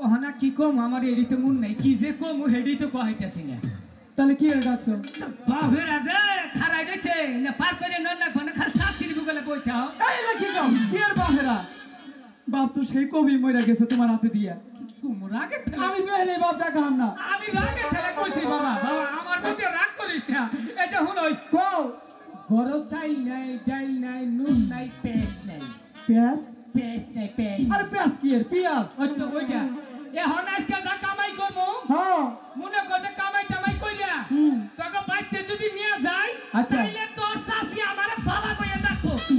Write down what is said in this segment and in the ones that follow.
ওহনা কি কম আমার এডিতে মন নাই কি যে কম হেডি তো কহাইতেছি না। তাহলে কি এর ডাকছো? বাপের আছে খারাই রয়েছে না পার করে নন লাগবে না খালি চাচির বুগলে বইটাও। এই লা কি কম কি এর বাহেরা? বাপ তো সেই কবি মইরা গেছে তোমার হাতে দিয়া। কুমুর আগে আমি বেহলে বাপ ডাকাম না। আমি রাগে ঠেলা কইছি বাবা বাবা আমার মধ্যে রাগ করিস না। এই যে হুন ওই কও গরম চাইল নাই ডাইল নাই নুন নাই পেস্ট নাই। পেঁয়াজ? পেস্ট নাই পেস্ট। আরে পেঁয়াজ কি এর পেঁয়াজ? ওই তো ওইটা এখন আজকে যা কামাই করবো হ্যাঁ মনে করতে কামাই টামাই কইরা তোকে বাইতে যদি নিয়ে যাই আচ্ছা। তাইলে তোর চাষি আমার বাবা কইয়া ডাকবো। কি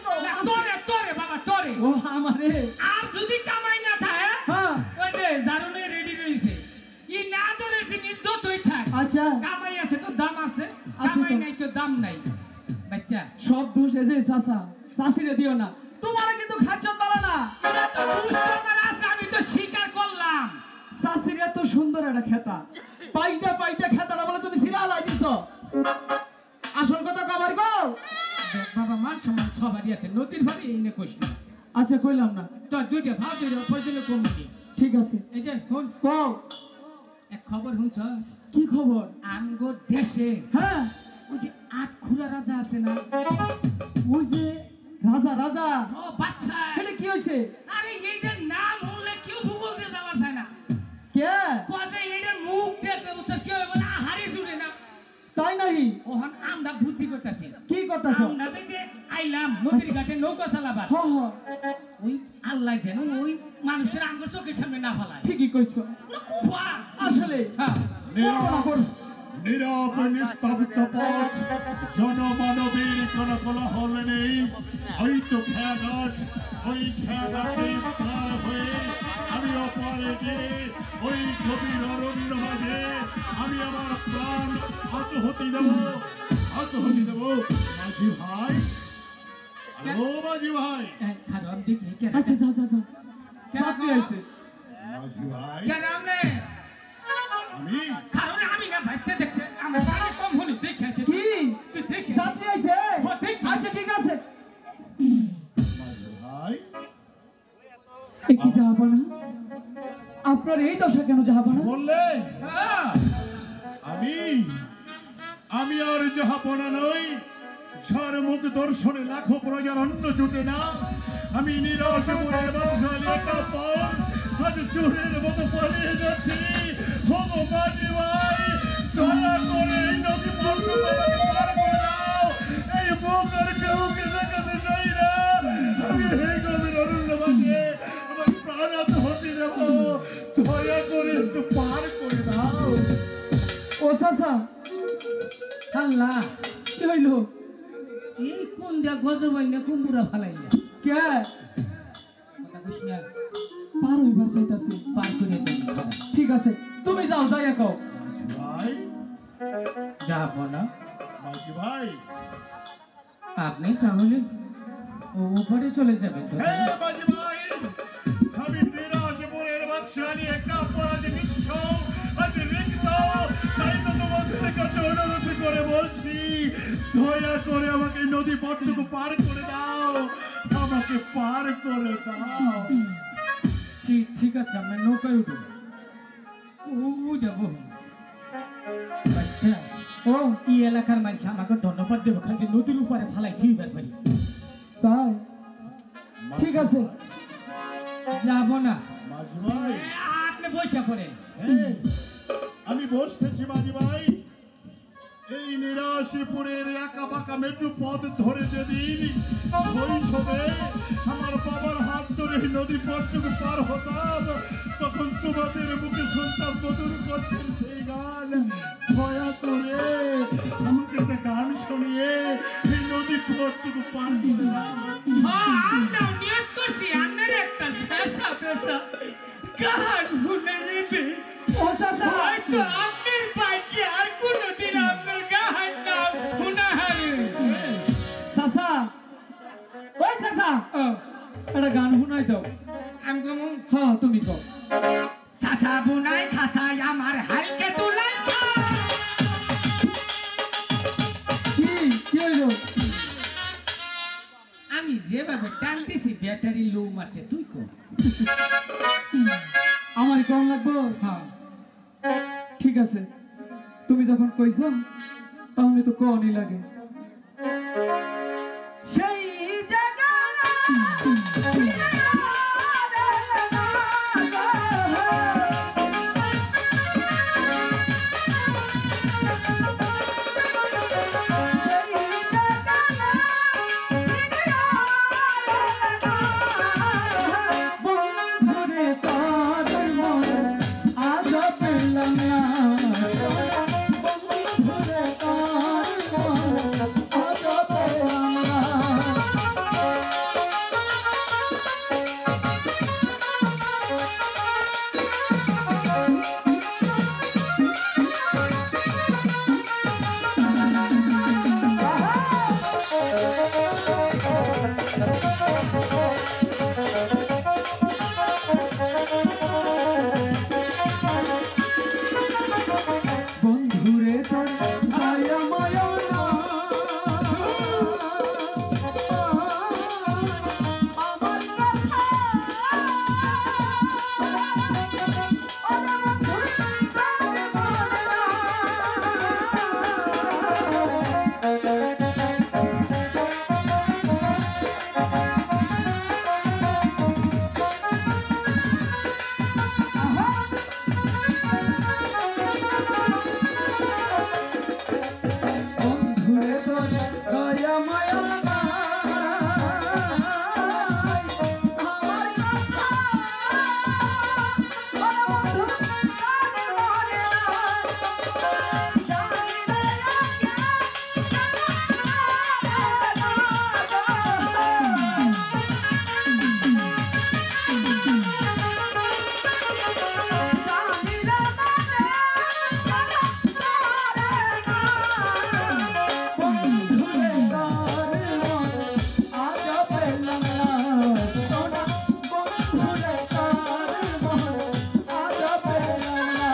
কও? না, তোরে তোরে বাবা তোরে। ও আমারে আর যদি কামাই না থাকে হ্যাঁ ওই যে জারুনে রেডি রইছে ই না তোর জিনিস যতই থাক আচ্ছা কামাই আছে তো দাম আছে আছে তো। কামাই নাই তো দাম নাই বাচ্চা। সব দোষ এসে চাচা চাচিরে দিও না তোমারে কিন্তু খাচ্ছত বালা না। এটা তো দুষ্ট আমার আছে আমি তো স্বীকার করলাম। চাচির এত সুন্দর একটা খেতা পাইটা পাইটা খেতাটা বলে তুমি সিরা লাই দিছো। আসল কথা কবার গো। দেখ বাবা মান সম্মান সবারই আছে নদীর ভাবে এই নে কইস না। আচ্ছা কইলাম না। তো দুইটা ভাব দুইটা প্রয়োজনে কমিটি ঠিক আছে এই যে হুন কও এক খবর শুনছস কি খবর? আমগো দেশে হ্যাঁ ওই যে আট খুরা রাজা আছে না ওই যে রাজা রাজা ও বাচ্চা এলে কি হইছে? আরে এইটার নাম হলে কেউ ভূগোল দিয়ে যাবার চায় না কে কজে এইটার মুখ দেখলে বুঝছ কি হবে না হারি জুড়ে না। তাই নাহি? ওহন আমরা বুদ্ধি করতেছি কি করতাছো? আমরা যে আইলাম নদীর ঘাটে নৌকা চালাবার হ হ ওই আল্লাহ যেন ওই মানুষের আঙ্গুর চোখের সামনে না ফেলায়। ঠিকই কইছো পুরো কুফা। আসলে হ্যাঁ নীরব নিস্তাবিত পথ জনমানবের কোনো কোলাহল নেই। হয়তো খেয়াঘাট ওই খেয়াঘাটে পার হয়ে আমি অপারে গিয়ে ওই গভীর অরণ্যের মাঝে আমি আমার প্রাণ আত্মহতি দেব আত্মহতি দেব। মাঝি ভাই ও মাঝি ভাই খারাপ দেখি কেন আচ্ছা যাও যাও যাও কেন চাকরি আইছে। মাঝি ভাই কেন আমনে আমি কারণ আমি না ভাসতে দেখছে আমার কানে কম হলি দেখেছে কি তুই দেখি চাকরি আইছে? হ্যাঁ, দেখি। আচ্ছা ঠিক আছে। মাঝি ভাই এ কি যাহাবনা? আপনার এই দশা কেন যাহাবনা? বললে হ্যাঁ আমি আমি আর জাহাপনা নই যার মুখ দর্শনে লাখো প্রজার অন্ন জুটে না। আমি নিরাশ মনের বাদশালী একা পর আজ চোরের মতো পালিয়ে যাচ্ছি। হবো মাঝি ভাই দয়া করে এই নদী পর্ব আমাকে পার করে দাও। এই মুখ আর কেউকে দেখাতে চাই না। আমি এই গভীর অরণ্য মাঝে আমার প্রাণ আত্মহতি দেব। দয়া করে একটু পার করে দাও। ও চাচা আল্লাহ কি হইলো? এই কোন দিয়া গজবাইনা কুম্বুরা ফালাইনা কে কথা কইস না পার হইবার চাইতাছে? পার করে দেন ঠিক আছে তুমি যাও যাইয়া কও। মাঝি ভাই যাব না মাঝি ভাই আপনি তাহলে ওপরে চলে যাবেন তো হে মাঝি ভাই আমি নিরাশ মনের বাদশালী একা অপরাধ নিঃস্ব আজ রিক্ত। তাই তো তোমাদের কাছে অনুরোধ করে বলছি দয়া করে আমাকে নদী পথটুকু পার করে দাও। আমাকে পার করে দাও। ঠিক আছে আমরা নৌকায় উঠব ও যাবো ও এই এলাকার মানুষ আমাকে ধন্যবাদ দেবো খালি নদীর উপরে ফালাই ঠিক ব্যাপারি তাই ঠিক আছে যাবো না মাঝি ভাই আপনি বসে পড়েন হ্যাঁ, আমি বসতেছি মাঝি ভাই। এই নিরাশিপুরের একা বাঁকা মেট্রো পথ ধরে যেদিন শৈশবে আমার বাবার হাত ধরে এই নদী পথটুকু পার হতাম তখন তোমাদের মুখে শুনতাম মধুর কণ্ঠের সেই গান। দয়া করে আমাকে একটা গান শুনিয়ে এই নদী পথটুকু পার করে দাও। আমরা নিয়ত করছি আপনার একটা শেষা পেশা গান শুনে যেতে ও চাচা হয়তো আপনার বাকি আর কোনোদিন আপনার গান না শোনা হবে চাচা ওই চাচা একটা গান শুনাই দাও। আমি কেমন হ্যাঁ তুমি কও। চাচা বুনাই খাঁচাই আমার হালকে তুলাইছ কি হইলো? আমি যেভাবে টানতেছি ব্যাটারি লো মারছে তুই কো আমারই কেমন লাগবো? হ্যাঁ ঠিক আছে, তুমি যখন কইছো তাহলে তো কনই লাগে। সেই জায়গা বন্ধুরে তার মন আজ পেলাম না, বন্ধুরে তার মন আজ পেলাম না। বন্ধুরে তোর দয়া মায়া না, আমার কথা বন্ধুরে তোর দয়া মায়া না, আমার কথা বন্ধু জানে মনে না, জানি রে বন্ধুরে তার মন আজ পেলাম না, সোনা বন্ধুরে তার মন আজ পেলাম না।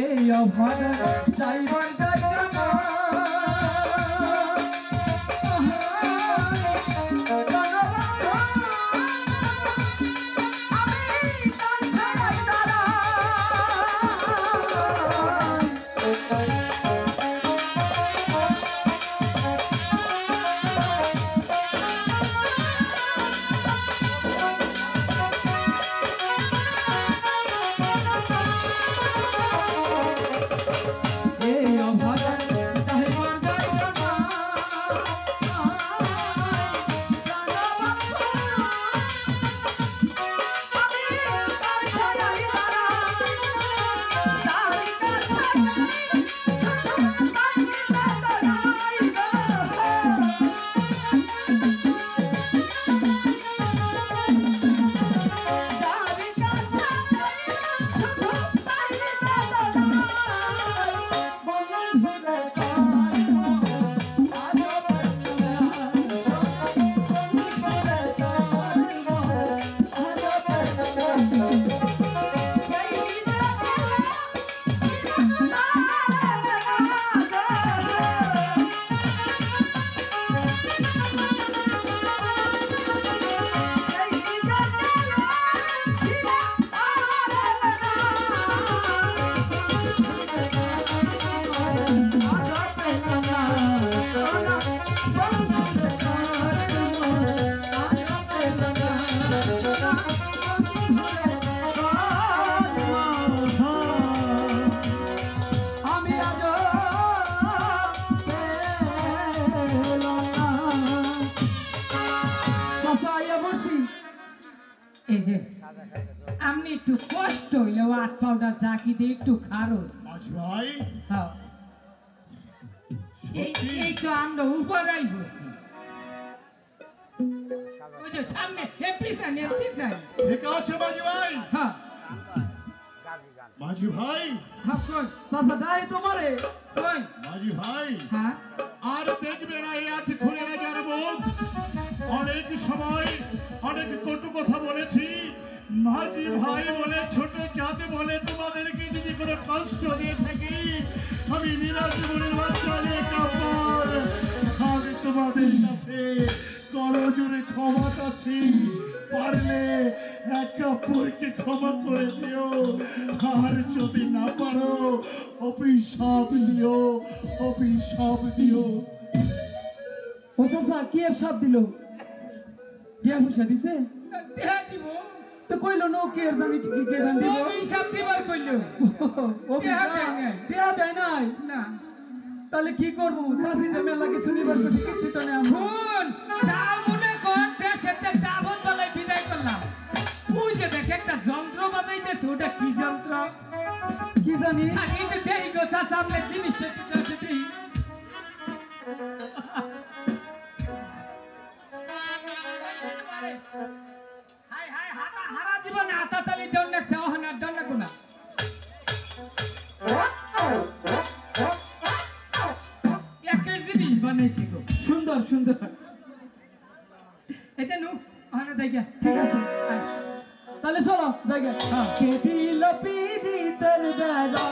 এই অভাগা চাইবার জায়গা না, আমি তার ছাড়াই দাঁড়াই। এই অভাগা চাইবার জায়গা না, জানা বাবা আমি তার ছায়ায় দাঁড়াই, তারই কাছে ছোট পাখিটা দাঁড়াই গো। তারই কাছে ছোট পাখিটা দাঁড়াই, বন্ধুরে তার মন আজ পেলাম না, বন্ধুরে তার মন আজ পেলাম না। সেই আমি আজ পেলাম না। চাচা আইয়া বসি। এই যে আপনি একটু কষ্ট হইলেও হাত পাউডার জাকি দিয়ে একটু খারো। মাঝি ভাই হ্যাঁ এই তো আমরা উপরাই বলছি। ওই যে সামনে পিছান ঠিক আছে মাঝি ভাই। হ্যাঁ মাঝি ভাই হ্যাঁ কই চাচা গায়ে তোমারে কই মাঝি ভাই হ্যাঁ আর দেখবে না অনেক কটু কথা বলেছি, মাঝি ভাই বলে ছোট জাত বলে তোমাদেরকে যদি কোনো কষ্ট দিয়ে থাকি, আমি নিরাশ মনের বাচ্চালে কাপড়, আমি তোমাদের কাছে করজোরে ক্ষমা চাচ্ছি। পারলে এক কাপড়কে ক্ষমা করে দিও, আর যদি না পারো অভিশাপ দিও, অভিশাপ দিও। ও চাচা কি এর সাপ দিল? টিয়া পয়সা দিছে? টিয়া দিব তো কইলো নো কে এর জানি ঠিকই কে গান দিব? অভিশাপ দিবার কইলো ও টিয়া দেয় নাই। টিয়া দেয় নাই? না তাহলে কি করবো? চাষি যে মেলা কিছু নিবার কিছু কিচ্ছু তো নেই আমার। শুন তার মনে কর দেশের একটা আবদ বলে বিদায় করলাম, তুই যে দেখ একটা যন্ত্র বাজাইতেছে, ওটা কি যন্ত্র কি জানি? আর এই যে দেই গো চাচা আপনার জিনিসটা একটু চাচা দেই। হাই হাই হাতা হারা জীবন হাতা চালি দেন নাকছে ওহনার দেন না কোনা একের জিনিস বানাইছি গো সুন্দর সুন্দর। এটা নু ওহনা জায়গা ঠিক আছে আয়। তাহলে চলো জায়গা। হ্যাঁ। কে দিল পিড়িতের বেড়া